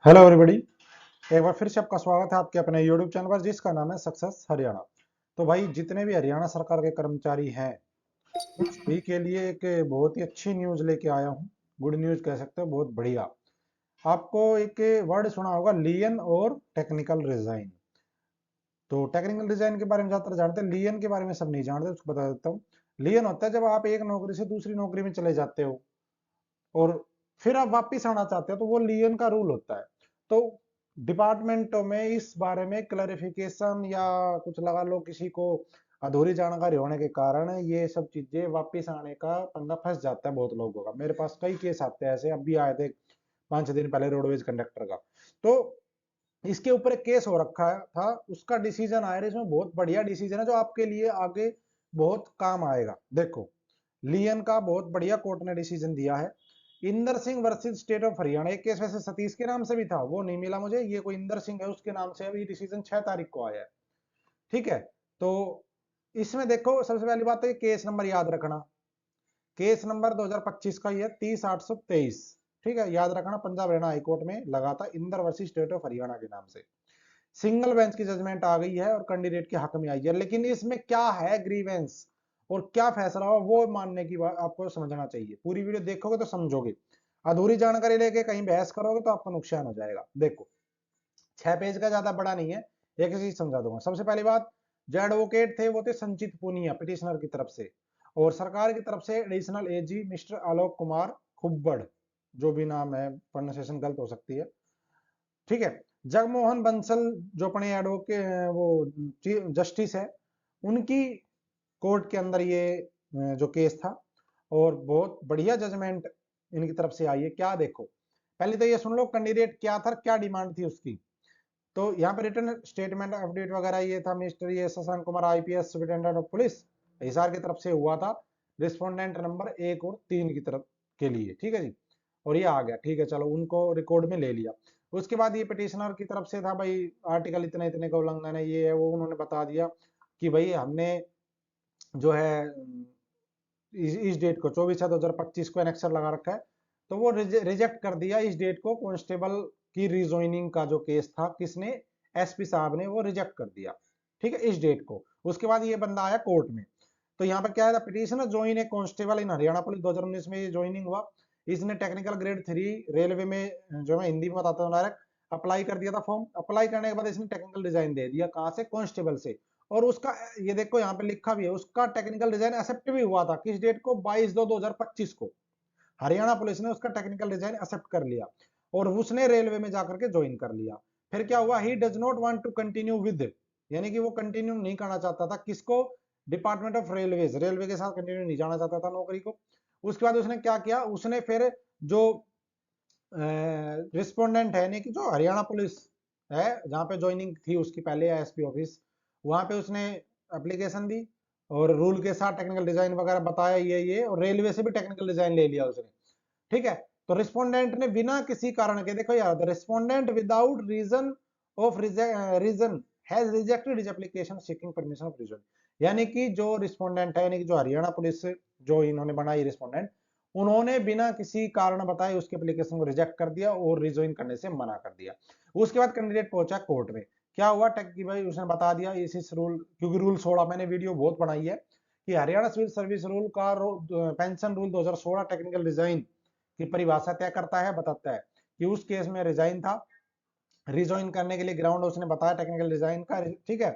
Hello everybody. एक बार फिर से आपका स्वागत है आपके अपने यूट्यूब चैनल पर जिसका नाम है सक्सेस हरियाणा। तो भाई जितने भी हरियाणा सरकार के कर्मचारी हैं उन सभी के लिए एक बहुत ही अच्छी न्यूज लेके आया हूँ। गुड न्यूज कह सकते हो, बहुत बढ़िया। आपको एक वर्ड सुना होगा, लियन और टेक्निकल रिजाइन। तो टेक्निकल डिजाइन के बारे में ज्यादातर जानते हैं, लियन के बारे में सब नहीं जानते, उसको बता देता हूँ। लियन होता है जब आप एक नौकरी से दूसरी नौकरी में चले जाते हो और फिर आप वापिस आना चाहते हो, तो वो लियन का रूल होता है। तो डिपार्टमेंटों में इस बारे में क्लैरिफिकेशन या कुछ लगा लो किसी को अधूरी जानकारी होने के कारण ये सब चीजें वापिस आने का पंगा फंस जाता है बहुत लोगों का। मेरे पास कई केस आते हैं ऐसे, अब भी आए थे 5 6 दिन पहले रोडवेज कंडक्टर का। तो इसके ऊपर एक केस हो रखा था, उसका डिसीजन आया, इसमें बहुत बढ़िया डिसीजन है जो आपके लिए आगे बहुत काम आएगा। देखो, लियन का बहुत बढ़िया कोर्ट ने डिसीजन दिया है। Inder Singh versus state of Haryana. एक केस वैसे सतीश के नाम से भी था, वो नहीं मिला मुझे, ये कोई इंदर सिंह है उसके नाम से अभी डिसीजन 6 तारीख को आया है। ठीक है। तो इसमें देखो, सबसे पहली बात तो ये केस नंबर याद रखना। केस नंबर 2025 का ये 30/823। ठीक है, याद रखना। पंजाब हरियाणा हाईकोर्ट में लगा था, Inder versus state of Haryana के नाम से। सिंगल बेंच की जजमेंट आ गई है और कैंडिडेट के हक में आई है। लेकिन इसमें क्या है ग्रीवेंस और क्या फैसला हुआ वो मानने की बात आपको समझना चाहिए। पूरी वीडियो देखोगे तो समझोगे, अधूरी जानकारी लेके कहीं बहस करोगे तो आपका नुकसान हो जाएगा। देखो, 6 पेज का ज्यादा बड़ा नहीं है, एक चीज समझा दूंगा। सबसे पहली बात, जो एडवोकेट थे वो थे संचित पुनिया पिटिशनर की तरफ से, और सरकार की तरफ से additional AG mister Alok Kumar खुब्बड़, जो भी नाम है, प्रोनाउंसिएशन गलत हो सकती है। ठीक है। जगमोहन बंसल जो अपने एडवोकेट वो जस्टिस है, उनकी कोर्ट के अंदर ये जो केस था, और बहुत बढ़िया जजमेंट इनकी तरफ से आई है। क्या देखो, पहले तो ये सुन लो कैंडिडेट क्या था, क्या डिमांड थी उसकी। तो यहाँ पे रिटर्न स्टेटमेंट अपडेट वगैरह ये था, मिस्टर ये Shashank Kumar IPS superintendent of police Hisar की तरफ से हुआ था, रिस्पोंडेंट नंबर 1 और 3 की तरफ के लिए। ठीक है जी, और ये आ गया। ठीक है, चलो उनको रिकॉर्ड में ले लिया। उसके बाद ये पिटिशनर की तरफ से था, भाई आर्टिकल इतने इतने का उल्लंघन है, ये है वो, उन्होंने बता दिया कि भाई हमने जो है इस डेट को 24/7/2025 को एनेक्सर लगा रखा है। तो वो रिजेक्ट कर दिया इस डेट को। कांस्टेबल की रिजॉइनिंग का जो केस था, किसने, एसपी साहब ने, वो रिजेक्ट कर दिया। ठीक है, इस डेट को। उसके बाद ये बंदा आया कोर्ट में। तो यहाँ पर क्या है, पिटिशनर ज्वाइन ए कांस्टेबल इन हरियाणा पुलिस। 2019 में ये ज्वाइनिंग हुआ। इसने टेक्निकल ग्रेड 3 रेलवे में, जो मैं हिंदी में बताता हूँ डायरेक्ट, अप्लाई कर दिया था फॉर्म। अप्लाई करने के बाद इसने टेक्निकल डिजाइन दे दिया, कहां से, कांस्टेबल से। और उसका ये देखो यहाँ पे लिखा भी है, उसका टेक्निकल डिजाइन एक्सेप्ट भी हुआ था। किस डेट को, 22/2/2025 को हरियाणा पुलिस ने उसका टेक्निकल डिजाइन एक्सेप्ट कर लिया और उसने रेलवे में जाकर के ज्वाइन कर लिया। फिर क्या हुआ, he does not want to continue with, यानी कि वो कंटिन्यू नहीं करना चाहता था, किसको, डिपार्टमेंट ऑफ रेलवेज, रेलवे के साथ कंटिन्यू नहीं जाना चाहता था नौकरी को। उसके बाद उसने क्या किया, उसने फिर जो रिस्पोंडेंट है, यानी कि जो हरियाणा पुलिस है जहां पे ज्वाइनिंग थी उसकी पहले, एसपी ऑफिस, वहां पे उसने एप्लीकेशन दी और रूल के साथ टेक्निकल डिजाइन वगैरह बताया ये, और रेलवे से भी टेक्निकल डिजाइन ले लिया उसने। ठीक है। तो रिस्पोंडेंट ने बिना किसी कारण के, देखो यार, the respondent without reason of reason has rejected his application seeking permission of reason. यानी कि जो रिस्पोंडेंट है, यानी कि जो हरियाणा पुलिस जो इन्होंने बनाई रिस्पोंडेंट, उन्होंने बिना किसी कारण बताए उसके एप्लीकेशन को रिजेक्ट कर दिया और रिज्वाइन करने से मना कर दिया। उसके बाद कैंडिडेट पहुंचा कोर्ट में। क्या हुआ, टेक की भाई उसने बता दिया इस रूल, क्योंकि रूल 16 मैंने वीडियो बहुत बनाई है कि हरियाणा सिविल सर्विस रूल का पेंशन रूल 2016 टेक्निकल डिजाइन की परिभाषा तय करता है, बताता है कि उस केस में रिजाइन था, रिज्वाइन करने के लिए ग्राउंड उसने बताया टेक्निकल डिजाइन का। ठीक है।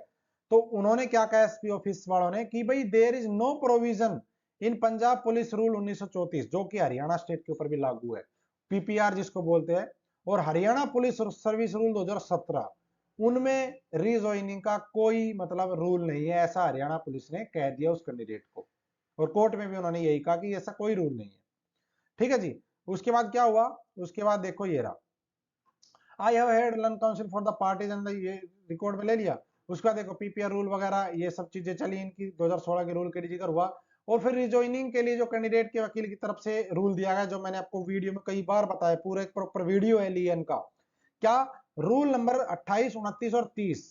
तो उन्होंने क्या कहा एसपी ऑफिस वालों ने कि भाई there is no provision in Punjab police rule 1934, जो कि हरियाणा स्टेट के ऊपर भी लागू है, पीपीआर जिसको बोलते हैं, और हरियाणा पुलिस सर्विस रूल 2017, उनमें रिज्वाइनिंग का कोई मतलब रूल नहीं है, ऐसा हरियाणा पुलिस ने कह दिया उस कैंडिडेट को। और कोर्ट में भी उन्होंने यही कहा कि ऐसा कोई रूल नहीं है। ठीक है जी। उसके बाद क्या हुआ, उसके बाद देखो ये रहा, I have head learn council for the parties and ये रिकॉर्ड में ले लिया। उसका देखो पीपीआर रूल वगैरह ये सब चीजें चली इनकी, 2016 के रूल के जिक्र हुआ। और फिर रिजॉइनिंग के लिए जो कैंडिडेट के वकील की तरफ से रूल दिया गया, जो मैंने आपको वीडियो में कई बार बताया, पूरा एक प्रॉपर वीडियो है लियन का। क्या, रूल नंबर 28 29 और 30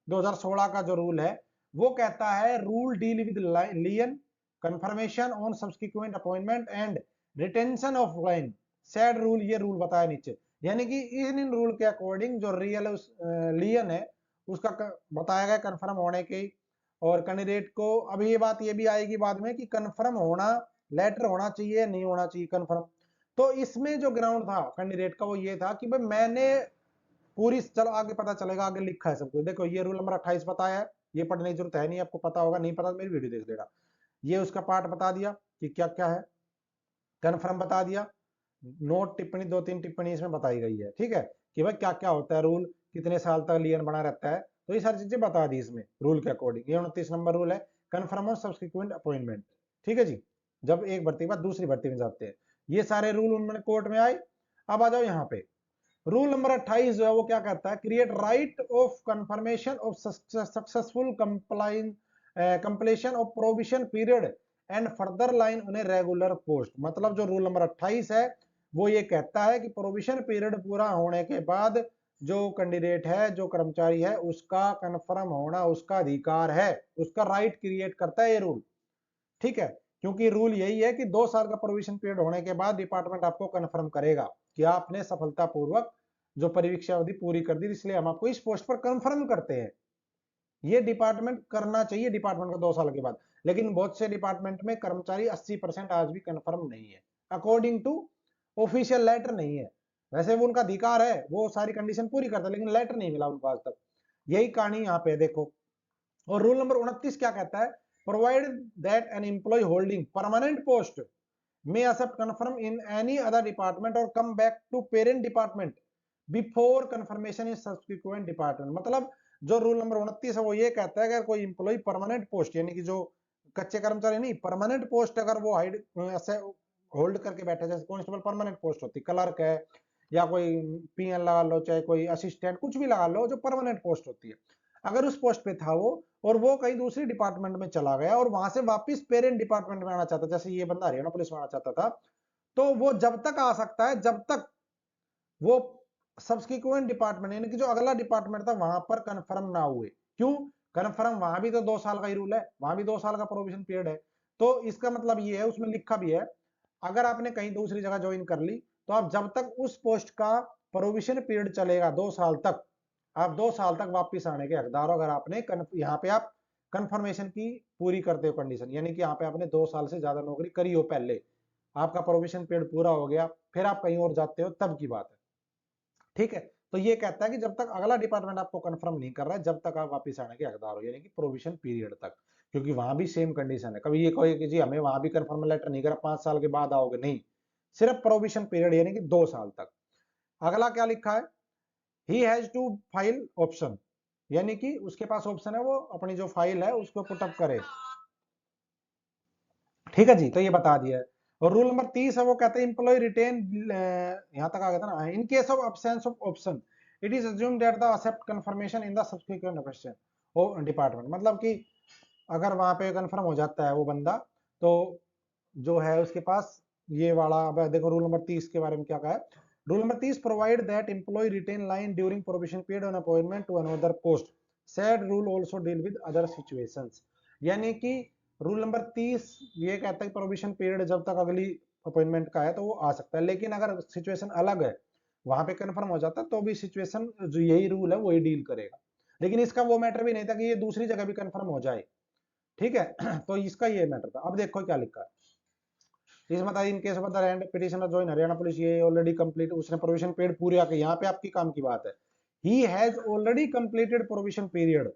2016 का जो रूल है, वो कहता है rule deal with lien confirmation on subsequent appointment and retention of line. Said rule, ये रूल बताया नीचे यानी कि इन रूल के अकॉर्डिंग जो लियन है उसका बताया गया कंफर्म होने की, और कैंडिडेट को अब ये भी आएगी बाद में कि कंफर्म होना लेटर होना चाहिए नहीं होना चाहिए कंफर्म। तो इसमें जो ग्राउंड था कैंडिडेट का वो ये था कि भाई मैंने पूरी, चलो आगे पता चलेगा, आगे लिखा है सब कुछ। देखो ये रूल नंबर 28 बताया है, ये पढ़ने की जरूरत है नहीं, आपको पता होगा, नहीं पता तो मेरी वीडियो देख लेना। ये उसका पार्ट बता दिया कि क्या क्या है, कन्फर्म बता दिया, नोट टिप्पणी 2-3 टिप्पणी इसमें बताई गई है, ठीक है, कि भाई क्या क्या होता है रूल, कितने साल तक लियन बना रहता है, तो ये सारी चीजें बता दी इसमें रूल के अकॉर्डिंग। ये 29 नंबर रूल है, कन्फर्म ऑन सब्सिक्वेंट अपॉइंटमेंट, ठीक है जी, जब एक भर्ती के बाद दूसरी भर्ती में जाते हैं, ये सारे रूल उन्होंने कोर्ट में आए। अब आ जाओ यहाँ पे, रूल नंबर 28 जो है वो क्या कहता है, create right of confirmation of successful completion of provision period and further line उन्हें रेगुलर पोस्ट। मतलब जो रूल नंबर 28 है वो ये कहता है कि प्रोविजन पीरियड पूरा होने के बाद जो कैंडिडेट है, जो कर्मचारी है, उसका कंफर्म होना उसका अधिकार है, उसका राइट क्रिएट करता है ये रूल, ठीक है। क्योंकि रूल यही है कि 2 साल का प्रोविजन पीरियड होने के बाद डिपार्टमेंट आपको कंफर्म करेगा कि आपने सफलतापूर्वक जो परीक्षा अवधि पूरी कर दी, इसलिए हम आपको इस पोस्ट पर कंफर्म करते हैं। ये डिपार्टमेंट करना चाहिए डिपार्टमेंट का 2 साल के बाद, लेकिन बहुत से डिपार्टमेंट में कर्मचारी 80% आज भी कंफर्म नहीं है, अकॉर्डिंग टू ऑफिशियल लेटर नहीं है। वैसे वो उनका अधिकार है, वो सारी कंडीशन पूरी करता है, लेकिन लेटर नहीं मिला उनको आज तक। यही कहानी यहाँ पे देखो। और रूल नंबर 29 क्या कहता है, provide that an employ holding permanent post may accept confirm in any other department or come back to parent department before confirmation in subsequent department। मतलब जो रूल नंबर 29 है वो ये कहता है अगर कोई इंप्लॉय परमानेंट पोस्ट, यानी कि जो कच्चे कर्मचारी नहीं, परमानेंट पोस्ट अगर वो हाइड ऐसे होल्ड करके बैठे, जैसे कांस्टेबल परमानेंट पोस्ट होती, क्लर्क है या कोई पीएन लगा लो, चाहे कोई असिस्टेंट कुछ भी लगा लो, जो परमानेंट पोस्ट होती है, अगर उस पोस्ट पे था वो और वो कहीं दूसरी डिपार्टमेंट में चला गया और वहां से वापस पेरेंट डिपार्टमेंट में आना चाहता, जैसे ये बंदा हरियाणा पुलिस में आना चाहता था, तो वो जब तक आ सकता है जब तक वो सब्सिक्वेंट डिपार्टमेंट, यानी कि जो अगला डिपार्टमेंट था वहां पर कंफर्म ना हुए। क्यों कंफर्म, वहां भी तो 2 साल का ही रूल है, वहां भी 2 साल का प्रोविजन पीरियड है। तो इसका मतलब ये है, उसमें लिखा भी है, अगर आपने कहीं दूसरी जगह ज्वाइन कर ली तो आप जब तक उस पोस्ट का प्रोविजन पीरियड चलेगा 2 साल तक, आप 2 साल तक वापिस आने के हकदार हो, अगर आपने यहाँ पे आप कंफर्मेशन की पूरी करते हो कंडीशन, यानी कि यहाँ पे आपने 2 साल से ज्यादा नौकरी करी हो, पहले आपका प्रोविजन पीरियड पूरा हो गया, फिर आप कहीं और जाते हो, तब की बात है, ठीक है। तो ये कहता है कि जब तक अगला डिपार्टमेंट आपको कंफर्म नहीं कर रहा है, जब तक आप वापस आने के हकदार हो, यानी कि प्रोविजन पीरियड तक। क्योंकि वहां भी सेम कंडीशन है, कभी ये कहे कि जी हमें वहां भी कंफर्म लेटर नहीं करा, 5 साल के बाद आओगे, नहीं, सिर्फ प्रोविजन पीरियड यानी कि 2 साल तक। अगला क्या लिखा है, he has to file option, यानी कि उसके पास ऑप्शन है, वो अपनी जो फाइल है उसको पुटअप करे, ठीक है जी। तो ये बता दिया है। और रूल नंबर 30 है, वो कहते हैं इंप्लॉय रिटेन, यहां तक आ गया था ना, in case of absence of option it is assumed that the accept confirmation in the subsequent question department. मतलब कि अगर वहां पे कंफर्म हो जाता है वो बंदा, तो जो है उसके पास ये वाला, अब देखो रूल नंबर 30 के बारे में क्या कहा है। Rule number 30 provide that employ retain line during probation period on appointment to another post, said rule also deal with other situations. यानी कि रूल नंबर 30 ये कहता है प्रोबेशन पीरियड जब तक अगली अपॉइंटमेंट का है तो वो आ सकता है, लेकिन अगर सिचुएशन अलग है, वहां पे कंफर्म हो जाता तो भी सिचुएशन जो यही रूल है वही डील करेगा। लेकिन इसका वो मैटर भी नहीं था कि ये दूसरी जगह भी कंफर्म हो जाए, ठीक है। तो इसका ये मैटर था। अब देखो क्या लिखा है इसमें था, in case of the rand petitioner join Haryana police, ये ऑलरेडी कंप्लीट, उसने प्रोविजन पीरियड पूरे आके, यहाँ पे आपकी काम की बात है, he has already completed provision period,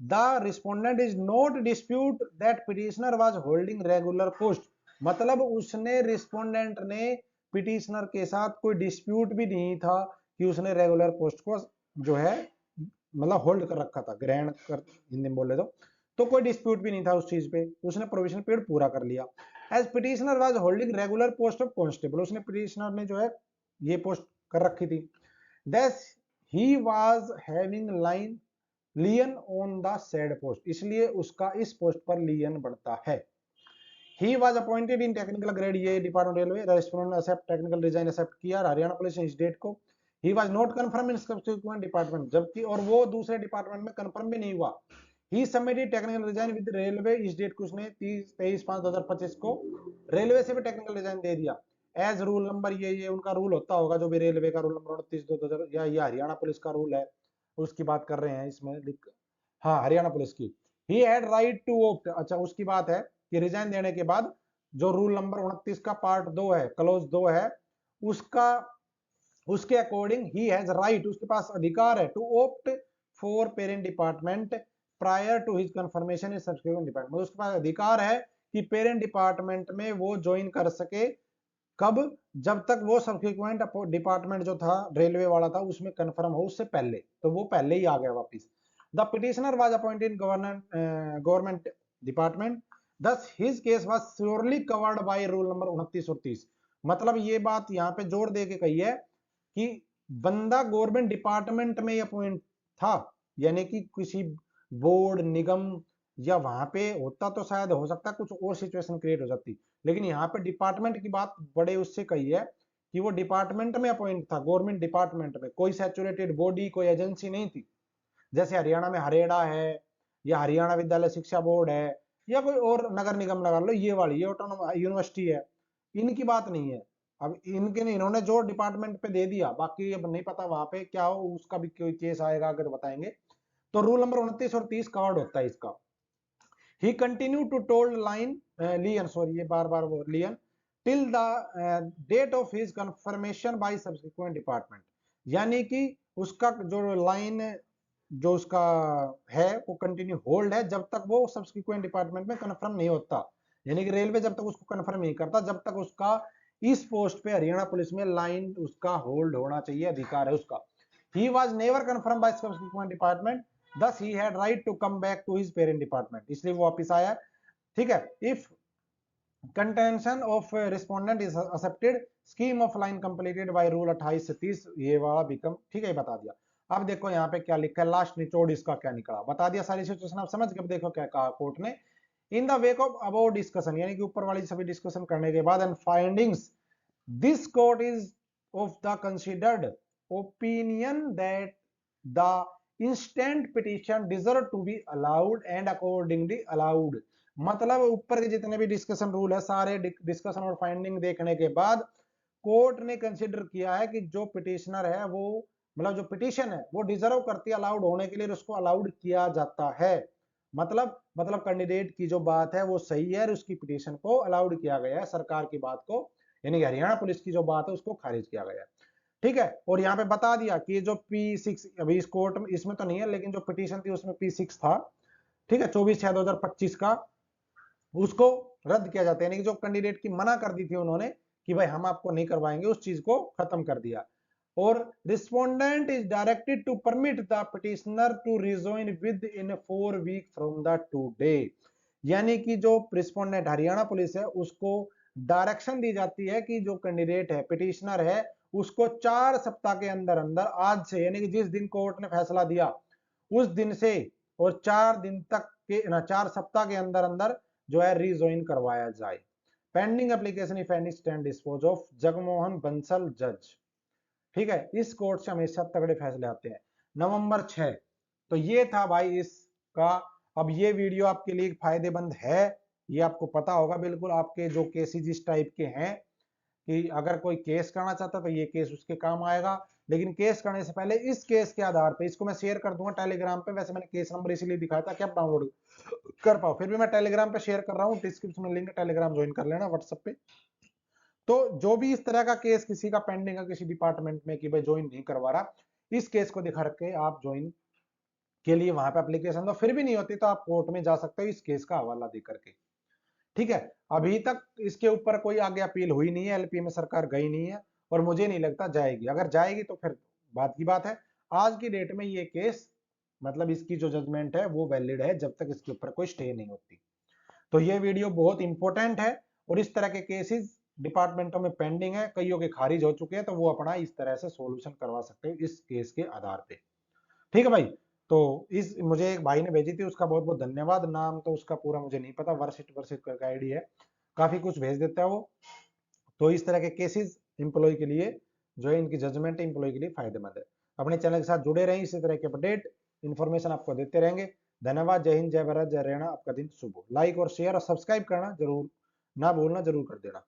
the respondent is not dispute that petitioner was holding regular post. मतलब उसने, रिस्पोंडेंट ने पिटिशनर के साथ कोई डिस्प्यूट भी नहीं था कि उसने रेगुलर पोस्ट को जो है मतलब होल्ड कर रखा था, ग्रहण कर हिंदी में बोले तो कोई डिस्प्यूट भी नहीं था उस चीज पे, उसने प्रोविजन पीरियड पूरा कर लिया। As petitioner was holding regular post of constable, उसने पिटिशनर ने जो है ये पोस्ट कर रखी थी, thus he was having line lien on the said post, इसलिए उसका इस पोस्ट पर लियन बढ़ता है। He was appointed in technical grade, ये department railway, respondent accept technical resign accept किया हरियाणा पुलिस ने इस डेट को। He was not confirm in subsequent department, जबकि और वो दूसरे डिपार्टमेंट में कंफर्म भी नहीं हुआ। He submitted technical resign with railway, इस डेट को उसने 23/5/2025 को रेलवे से भी टेक्निकल रिजाइन दे दिया। एज रूल नंबर, ये उनका रूल होता होगा जो भी रेलवे का रूल नंबर 29/2000, या ये हरियाणा पुलिस का रूल है, उसकी बात कर रहे हैं इसमें लिख। हाँ, हरियाणा पुलिस की। He had right to opt, अच्छा उसकी बात है कि रिजाइन देने के बाद जो रूल नंबर 29 का पार्ट 2 है, क्लोज 2 है, उसका उसके अकॉर्डिंग ही हैज राइट, उसके पास अधिकार है to opt for parent department prior to his confirmation in subsequent department, उसके पास अधिकार है कि पेरेंट डिपार्टमेंट में वो ज्वाइन कर सके। कब? जब तक वो सब्सिक्वेंट डिपार्टमेंट जो था रेलवे वाला था उसमें कंफर्म हो, उससे पहले तो वो पहले ही आ गया वापिस। The petitioner was appointed government department, thus his case was surely covered by rule number 29 और 30। मतलब ये बात यहाँ पे जोर दे के कही है कि बंदा गवर्नमेंट डिपार्टमेंट में अपॉइंट था, यानी कि किसी बोर्ड निगम या वहां पे होता तो शायद हो सकता कुछ और सिचुएशन क्रिएट हो जाती, लेकिन यहाँ पे डिपार्टमेंट की बात बड़े उससे कही है कि वो डिपार्टमेंट में अपॉइंट था, गवर्नमेंट डिपार्टमेंट में, कोई सैचुरेटेड बॉडी, कोई एजेंसी नहीं थी। जैसे हरियाणा में हरेड़ा है, या हरियाणा विद्यालय शिक्षा बोर्ड है, या कोई और नगर निगम लगा लो, ये वाली ये ऑटोनोमस यूनिवर्सिटी है, इनकी बात नहीं है। अब इनके नहीं, इन्होंने जो डिपार्टमेंट पे दे दिया, बाकी अब नहीं पता वहां पे क्या हो, उसका भी कोई केस आएगा अगर बताएंगे। तो रूल नंबर 29 और 30 कवर्ड होता है इसका। He continue to told line lien, sorry ये बार बार वो lien, till the date of his confirmation by subsequent department, यानी कि उसका जो लाइन जो उसका है वो कंटिन्यू होल्ड है जब तक वो सब्सिक्वेंट डिपार्टमेंट में कंफर्म नहीं होता, यानी कि रेलवे जब तक उसको कंफर्म नहीं करता, जब तक उसका इस पोस्ट पे हरियाणा पुलिस में लाइन उसका होल्ड होना चाहिए, अधिकार है उसका। He was never confirm by subsequent department, thus he had right to come back to his parent department, इसलिए वो वापस आया। ठीक है, if contention of respondent is accepted, scheme of line completed by rule 28 से 30, ये वाला बिकम, ठीक है बता दिया। अब देखो यहाँ पे क्या लिखा है, लास्ट निचोड़ इसका क्या निकला, बता दिया सारी सिचुएशन, आप समझ के। अब देखो क्या कहा कोर्ट ने, in the wake of about discussion, यानी कि ऊपर वाली सभी डिस्कशन करने के बाद, and findings, this court is of the considered opinion that the instant petition deserve to be allowed and accordingly allowed. मतलब ऊपर के जितने भी डिस्कशन रूल है, सारे डिस्कशन और फाइंडिंग देखने के बाद कोर्ट ने कंसिडर किया है कि जो पिटिशनर है वो, मतलब जो पिटीशन है वो डिजर्व करती है अलाउड होने के लिए, उसको अलाउड किया जाता है। मतलब कैंडिडेट की जो बात है वो सही है, उसकी पिटीशन को अलाउड किया गया है, सरकार की बात को, यानी कि हरियाणा पुलिस की जो बात है उसको खारिज किया गया है। ठीक है, और यहाँ पे बता दिया कि जो P6, अभी इस कोर्ट में इसमें तो नहीं है, लेकिन जो पिटीशन थी उसमें P6 था, ठीक है, 24/6/2025 का, उसको रद्द किया जाता है, यानी कि जो कैंडिडेट की मना कर दी थी उन्होंने कि भाई हम आपको नहीं करवाएंगे, उस चीज को खत्म कर दिया। और respondent is directed to permit the petitioner to rejoin within 4 week from the today, यानी कि जो रिस्पोंडेंट हरियाणा पुलिस है उसको डायरेक्शन दी जाती है कि जो कैंडिडेट है, पिटिशनर है, उसको 4 सप्ताह के अंदर अंदर, आज से, यानी कि जिस दिन कोर्ट ने फैसला दिया उस दिन से, और 4 दिन तक के ना 4 सप्ताह के अंदर अंदर जो है रिजॉइन करवाया जाए। Pending application if any stand dispose of, Jagmohan Bansal जज। ठीक है, इस कोर्ट से हमेशा तगड़े फैसले आते हैं। नवंबर 6, तो ये था भाई इसका। अब ये वीडियो आपके लिए फायदेमंद है, ये आपको पता होगा बिल्कुल, आपके जो केसेस इस टाइप के हैं कि अगर कोई केस करना चाहता तो ये केस उसके काम आएगा, लेकिन केस करने से पहले इस केस के आधार पे, इसको मैं शेयर कर दूंगा टेलीग्राम पे, वैसे मैंने केस नंबर इसीलिए दिखाया था कि आप डाउनलोड कर पाओ, फिर भी मैं टेलीग्राम पे शेयर कर रहा हूँ, डिस्क्रिप्शन में लिंक, टेलीग्राम ज्वाइन कर लेना व्हाट्सएप पे। तो जो भी इस तरह का केस किसी का पेंडिंग है किसी डिपार्टमेंट में कि भाई ज्वाइन नहीं करवा रहा, इस केस को दिखा के आप ज्वाइन के लिए वहां पे एप्लीकेशन दो, फिर भी नहीं होती तो आप कोर्ट में जा सकते हो इस केस का हवाला दे करके। ठीक है, अभी तक इसके ऊपर कोई आगे अपील हुई नहीं है, एलपी में सरकार गई नहीं है, और मुझे नहीं लगता जाएगी, अगर जाएगी तो फिर बात की बात है। आज की डेट में ये केस, मतलब इसकी जो जजमेंट है वो वैलिड है जब तक इसके ऊपर कोई स्टे नहीं होती। तो ये वीडियो बहुत इंपॉर्टेंट है, और इस तरह के केसेस डिपार्टमेंटों में पेंडिंग है, कईयों के खारिज हो चुके हैं, तो वो अपना इस तरह से सोल्यूशन करवा सकते हैं इस केस के आधार पे। ठीक है भाई, तो इस मुझे एक भाई ने भेजी थी, उसका बहुत बहुत धन्यवाद। नाम तो उसका पूरा मुझे नहीं पता, वर्षित वर्षित करके आईडी है, काफी कुछ भेज देता है वो। तो इस तरह के केसेस एम्प्लॉय के लिए जो है, इनकी जजमेंट एम्प्लॉय के लिए फायदेमंद है। अपने चैनल के साथ जुड़े रहें, इसी तरह के अपडेट इन्फॉर्मेशन आपको देते रहेंगे। धन्यवाद, जय हिंद, जय भारत, जय हरियाणा, आपका दिन शुभ हो। लाइक और शेयर और सब्सक्राइब करना जरूर ना भूलना, जरूर कर देना।